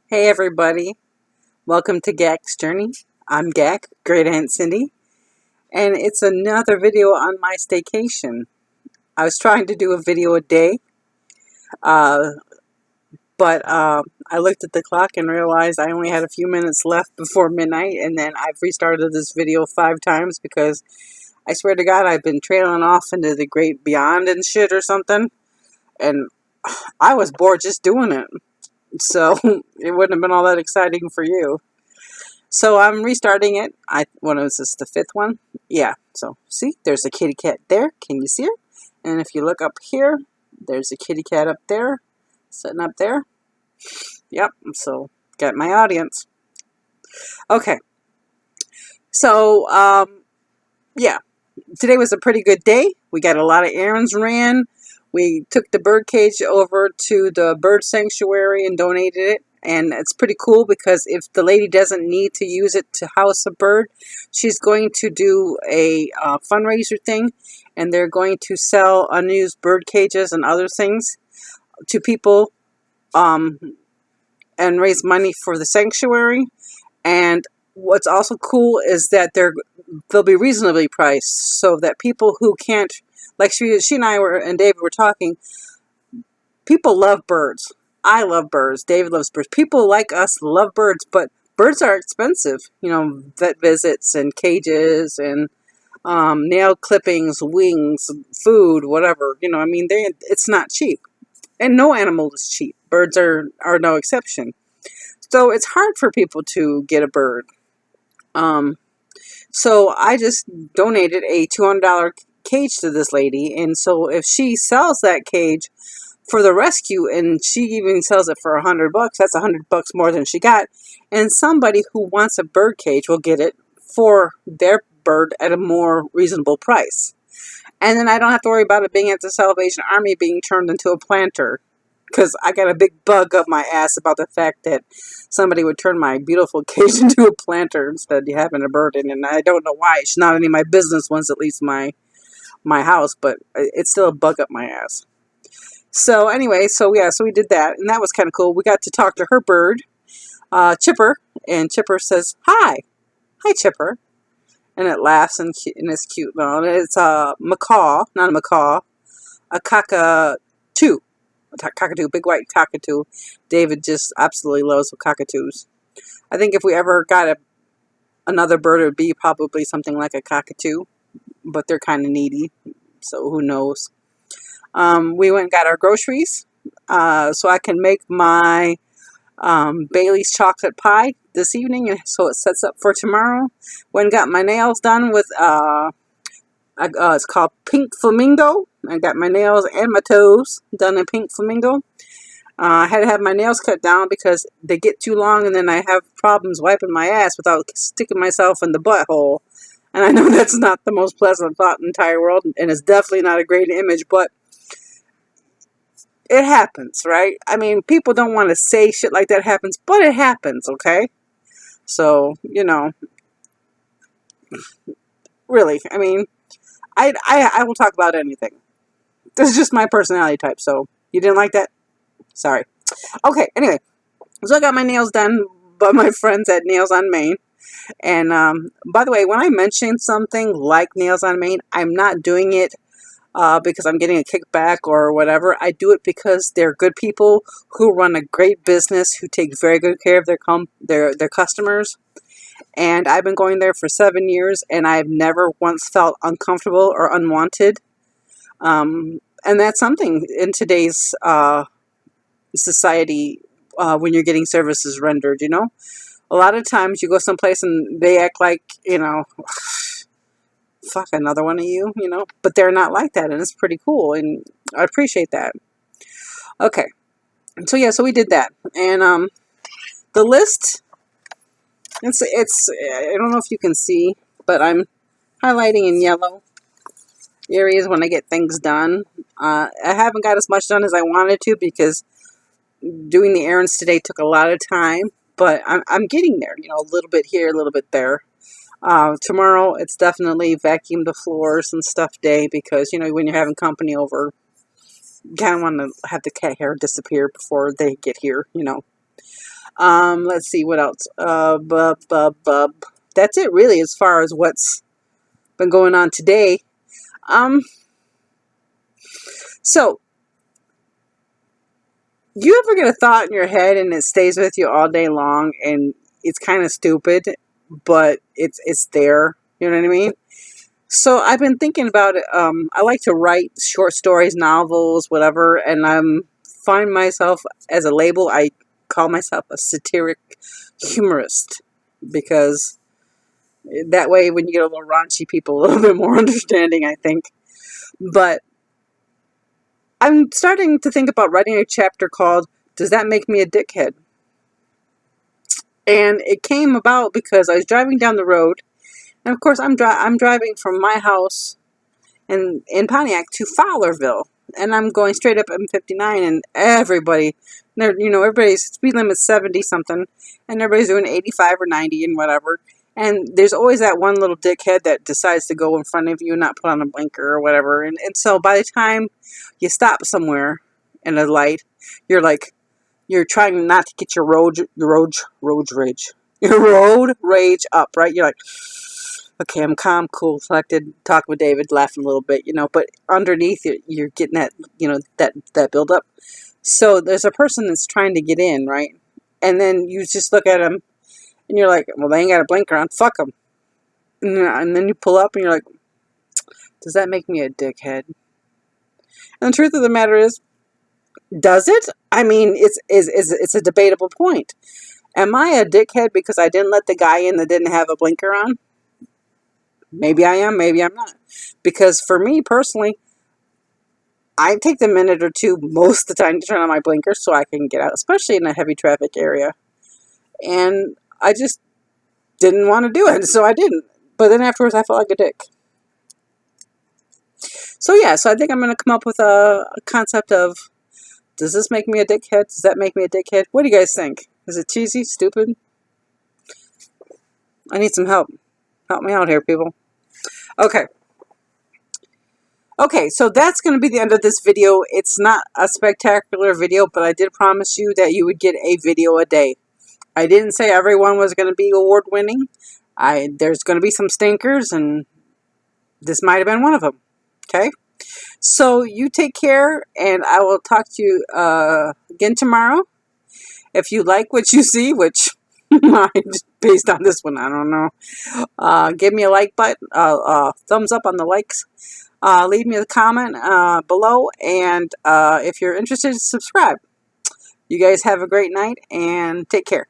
Hey everybody, welcome to GAC'S Journey. I'm GAC, Great Aunt Cindy, and it's another video on my staycation. I was trying to do a video a day, uh, but I looked at the clock and realized I only had a few minutes left before midnight, and then I've restarted this video 5 times because I swear to God I've been trailing off into the great beyond and shit or something, and I was bored just doing it, so it wouldn't have been all that exciting for you. So I'm restarting it. What is this, the 5th one? Yeah. So see, there's a kitty cat there. Can you see her? And if you look up here, there's a kitty cat up there, sitting up there. Yep. So got my audience. Okay. So yeah, today was a pretty good day. We got a lot of errands ran. We took the bird cage over to the bird sanctuary and donated it. And it's pretty cool because if the lady doesn't need to use it to house a bird, she's going to do a fundraiser thing, and they're going to sell unused bird cages and other things to people and raise money for the sanctuary. And what's also cool is that they'll be reasonably priced so that people who can't, like she and I and David were talking, people love birds. I love birds. David loves birds. People like us love birds, but birds are expensive. You know, vet visits and cages and nail clippings, wings, food, whatever. You know, I mean, it's not cheap. And no animal is cheap. Birds are no exception. So it's hard for people to get a bird. So I just donated a $200 cage to this lady. And so if she sells that cage for the rescue, and she even sells it for $100, that's $100 more than she got, and somebody who wants a bird cage will get it for their bird at a more reasonable price. And then I don't have to worry about it being at the Salvation Army being turned into a planter, because I got a big bug up my ass about the fact that somebody would turn my beautiful cage into a planter instead of having a bird in it. And I don't know why. It's not any of my business once it leaves my house, but it's still a bug up my ass. So anyway, so we did that, and that was kind of cool. We got to talk to her bird, Chipper, and Chipper says, "Hi, hi, Chipper," and it laughs and it's cute. No, it's a macaw, not a macaw, a cockatoo, big white cockatoo. David just absolutely loves cockatoos. I think if we ever got another bird, it would be probably something like a cockatoo, but they're kind of needy, so who knows. We went and got our groceries so I can make my Bailey's chocolate pie this evening, and so it sets up for tomorrow. Went and got my nails done with it's called Pink Flamingo. I got my nails and my toes done in Pink Flamingo. I had to have my nails cut down because they get too long, and then I have problems wiping my ass without sticking myself in the butthole. And I know that's not the most pleasant thought in the entire world, and it's definitely not a great image, but it happens, right? I mean, people don't want to say shit like that happens, but it happens, okay? So, you know, really, I mean, I will talk about anything. This is just my personality type, so you didn't like that? Sorry. Okay, anyway, so I got my nails done by my friends at Nails on Main. And by the way, when I mention something like Nails on Main, I'm not doing it because I'm getting a kickback or whatever. I do it because they're good people who run a great business, who take very good care of their customers. And I've been going there for 7 years, and I've never once felt uncomfortable or unwanted. And that's something in today's society when you're getting services rendered, you know. A lot of times you go someplace and they act like, you know, fuck another one of you, you know, but they're not like that, and it's pretty cool, and I appreciate that. Okay, so yeah, so we did that, and the list, it's I don't know if you can see, but I'm highlighting in yellow areas when I get things done. I haven't got as much done as I wanted to because doing the errands today took a lot of time, but I'm getting there, you know, a little bit here, a little bit there. Tomorrow, it's definitely vacuum the floors and stuff day because, you know, when you're having company over, you kind of want to have the cat hair disappear before they get here, you know. Let's see what else. That's it really as far as what's been going on today. Um, so you ever get a thought in your head and it stays with you all day long and it's kind of stupid, but it's there. You know what I mean? So I've been thinking about it. I like to write short stories, novels, whatever, and find myself as a label. I call myself a satiric humorist because that way, when you get a little raunchy, people a little bit more understanding, I think. But I'm starting to think about writing a chapter called "Does That Make Me a Dickhead?" And it came about because I was driving down the road, and of course I'm driving from my house in Pontiac to Fowlerville, and I'm going straight up M59, and everybody's speed limit's 70 something, and everybody's doing 85 or 90 and whatever. And there's always that one little dickhead that decides to go in front of you and not put on a blinker or whatever. And so by the time you stop somewhere in a light, you're trying not to get your road rage up, right? You're like, okay, I'm calm, cool, collected, talk with David, laughing a little bit, but underneath you're getting that, that build up. So there's a person that's trying to get in, right? And then you just look at them and you're like, well, they ain't got a blinker on, fuck them. And then you pull up and you're like, does that make me a dickhead? And the truth of the matter is, does it? I mean, it's a debatable point. Am I a dickhead because I didn't let the guy in that didn't have a blinker on? Maybe I am, maybe I'm not. Because for me personally, I take the minute or two most of the time to turn on my blinkers so I can get out, especially in a heavy traffic area. And I just didn't want to do it, so I didn't. But then afterwards, I felt like a dick. So yeah, so I think I'm going to come up with a concept of, does this make me a dickhead? Does that make me a dickhead? What do you guys think? Is it cheesy, stupid? I need some help. Help me out here, people. Okay. Okay, so that's going to be the end of this video. It's not a spectacular video, but I did promise you that you would get a video a day. I didn't say everyone was going to be award-winning. There's going to be some stinkers, and this might have been one of them. Okay? So you take care, and I will talk to you again tomorrow. If you like what you see, which based on this one, I don't know. Give me a like button, thumbs up on the likes. Leave me a comment below, and if you're interested, subscribe. You guys have a great night, and take care.